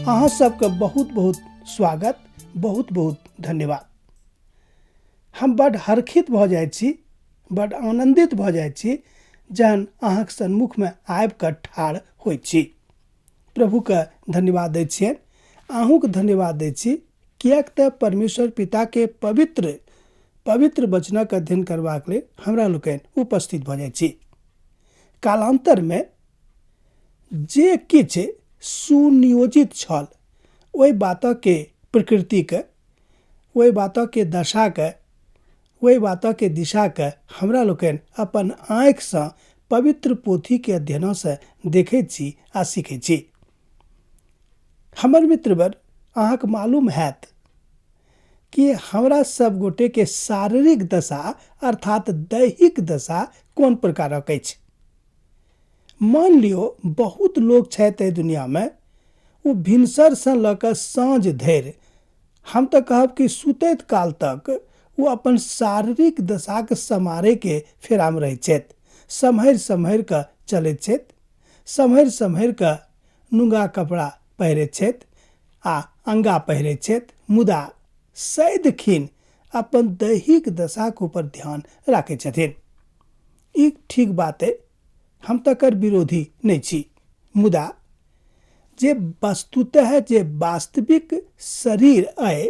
अहाँ सबके बहुत बहुत स्वागत, बहुत बहुत धन्यवाद। हम बड़ हर्षित भ जाइत छी, बड़ आनंदित भ जाइत छी जहन अहाँक सन्मुख में आबि कऽ ठाढ़ होइत छी। प्रभु के धन्यवाद दै छियनि, अहूँ के धन्यवाद दै छी, किएक तऽ परमेश्वर पिता के पवित्र वचनक अध्ययन करबाक लेल हमरा लोकनि उपस्थित भ जाइत छी। कालांतर में जे किछु सुनियोजित छल, ओहि बातक के प्रकृति के, ओहि बातक के दशा के, ओहि बातक के दिशा के हमरा लोकनि अपन आँखि से पवित्र पोथी के अध्ययन से देखैत छी आ सीखैत छी। हमर मित्रवर, अहाँक मालूम हैत कि हमरा सब गोटे के शारीरिक दशा अर्थात दैहिक दशा कोन प्रकारक अछि। मान लियो बहुत लोग छथि एहि दुनिया में, वो भिनसर से लऽ कऽ साँझ धरि, हम तऽ कहब कि सुतैत काल तक वो अपन शारीरिक दशा के सम्हारे के फेरा में रहैत छथि। सम्हरि कऽ चलैत छथि, सम्हरि कऽ नुंगा कपड़ा पहिरैत छथि आ अंगा पहिरैत छथि, मुदा सदिखन अपन दैहिक दशा के ऊपर ध्यान राखैत छथिन। ई ठीक बात है, हम तकर विरोधी नहीं छी, मुदा जे वस्तुतः जे वास्तविक शरीर अय,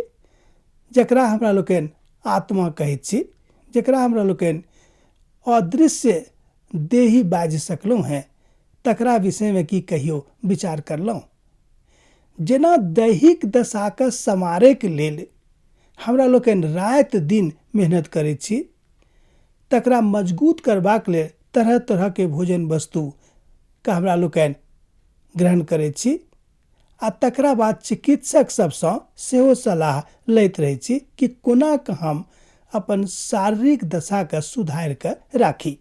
जकरा हमरा लोकनि आत्मा कहैत छी, जकरा हमरा लोकनि अदृश्य देही बाजि सकलहुँ हैं, तकरा विषय में की कहियो विचार करलहुँ। जेना दैहिक दशा के सम्हारे के लेल हमरा लोकनि रात दिन मेहनत करैत छी, तकरा मजबूत करबाक लेल तरह तरह के भोजन वस्तु का हमरा लोकनि ग्रहण करैत छी आ तकरा बाद चिकित्सक सबसँ सेहो सलाह लैत रहैत छी कि कोना कऽ हम अपन शारीरिक दशा के सुधारि कऽ राखी,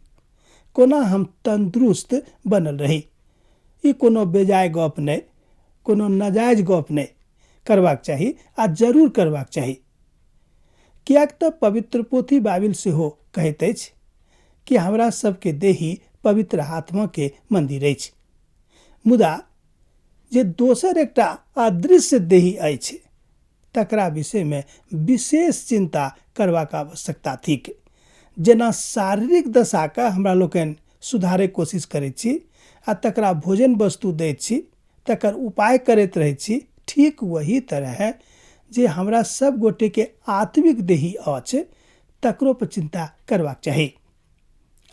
कोना हम तंदुरुस्त बनल रही। ई कोनो बेजाय गप नहीं, कोनो नाजायज गप नहीं करबाक चाही आ जरूर करबाक चाही। किएक तऽ पवित्र पोथी बाइबिल सेहो कहैत अछि कि हमरा सबके देही पवित्र आत्मा के मंदिर अछि। मुदा जे दोसर एकटा अदृश्य देही अछि, तकरा विषय में विशेष चिंता करबाक आवश्यकता थिक। जेना शारीरिक दशा के हमरा लोकनि सुधारे कोशिश करैत छी आ तकरा भोजन वस्तु दैत छी, तकर उपाय करैत रहैत छी, ठीक वही तरह जे हमरा सब गोटे के आत्मिक देही अछि, तकरो पर चिंता करबाक चाही।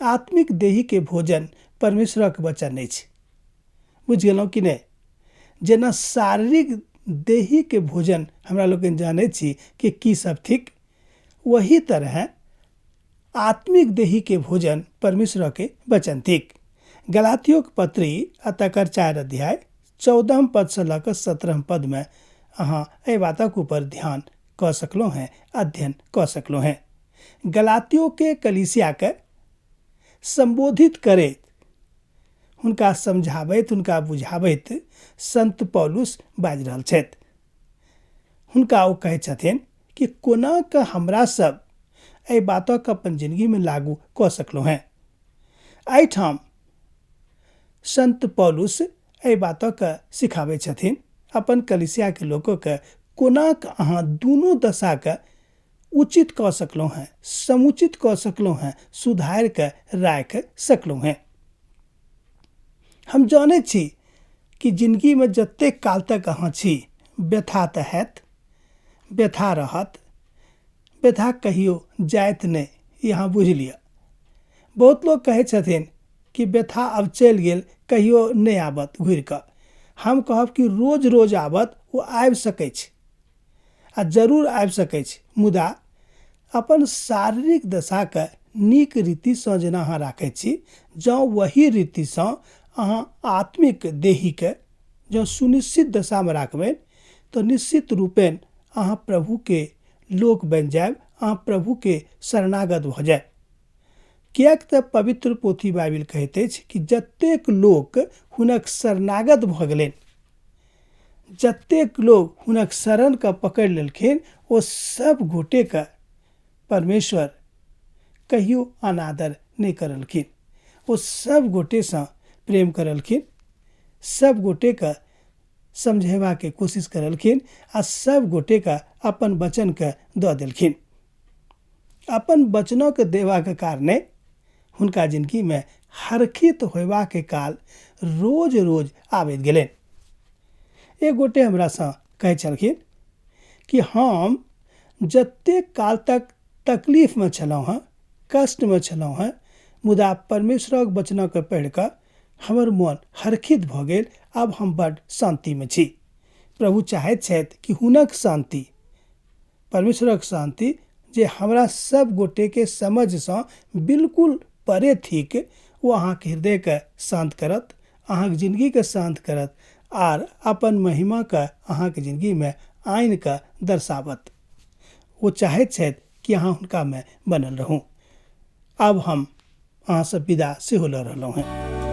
आत्मिक देही के भोजन परमेश्वरक वचन अछि, बुझ गेलहुँ कि नहीं। जेना शारीरिक देही के भोजन हमरा लोकनि जानै छी कि की सब थिक, वही तरह आत्मिक देही के भोजन परमेश्वर के वचन थिक। गलातियों के पत्री आ तकर 4 अध्याय 14 पद से लऽ कऽ 17 पद में अहाँ एहि बातक ऊपर ध्यान कऽ सकलहुँ हैं, अध्ययन कऽ सकलहुँ हैं। गलातियों के कलीसिया के संबोधित करैत, हुनका समझाबैत, हुनका बुझाबैत संत पौलुस बाजि रहल छथि। हुनका ओ कहै छथिन कि कोना कऽ हमरा सब एहि बातक अपन जिंदगी में लागू कऽ सकलहुँ हैं। एहिठाम संत पौलुस एहि बातक सिखाबै छथिन अपन कलीसिया के लोगों के, कोना कऽ अहाँ दुनू दशा के उचित कऽ सकलहुँ हैं, समुचित कऽ सकलहुँ हैं, सुधारि कऽ राखि सकलहुँ हैं। हम जानै छी कि जिंदगी में जतेक काल तक अहाँ छी, व्यथा तऽ हैत, व्यथा रहत, व्यथा कहियो जाइत नहीं, ई अहाँ बुझि लिअ। बहुत लोग कहै छथिन कि व्यथा अब चलि गेल, कहियो नहीं आबत घुरि कऽ। हम कहब कि रोज रोज आबत, वो आबि सकै छै आ जरूर आबि सकै छै, मुदा अपन शारीरिक दशा के नीक रीतिसँ जेना अहाँ राखैत छी, जँ वही रीतिसँ अहाँ आत्मिक देही के जँ सुनिश्चित दशा में राखबै, तो निश्चित रूपेण अहाँ प्रभु के लोक बनि जायब, अहाँ प्रभु के शरणागत भऽ जायब। किएक तऽ पवित्र पोथी बाइबिल कहैत अछि कि जतेक लोक हुनक शरणागत भऽ गेलनि, जतेक लोग हुनक शरण के पकड़ि लेलखिन, ओ सब गोटे के परमेश्वर कहियो अनादर नहीं करलखिन। ओ सब गोटे से प्रेम करलखिन, सब गोटे के समझेबा के कोशिश करलखिन आ सब गोटे का अपन वचन के दऽ देलखिन। अपन वचनों के देवा के कारणे हुनका जिंदगी में हरखित होयबा के काल रोज रोज आबैत गेलनि। एक गोटे हमरा सँ कहै छलखिन कि हम जतेक काल तक तकलीफ में छलहुँ हँ, कष्ट में छलहुँ हँ, मुदा परमेश्वरक वचन के पढ़ि कऽ हमर मन हरखित भऽ गेल। आब हम बड्ड शांति में छी। प्रभु चाहैत छथि कि हुनक शांति, परमेश्वरक शांति जे हमरा सब गोटे के समझ सँ बिल्कुल परे थिक, वो अहाँके हृदय के शांत करत, अहाँके जिंदगी के शांत करत आर अपन महिमा के अहाँके जिंदगी में आइन के दर्शावत। वो चाहैत छथि कि अहाँ हुनका में बनल रहू। अब हम अहाँ से विदा सेहो लऽ रहलहुँ हैं।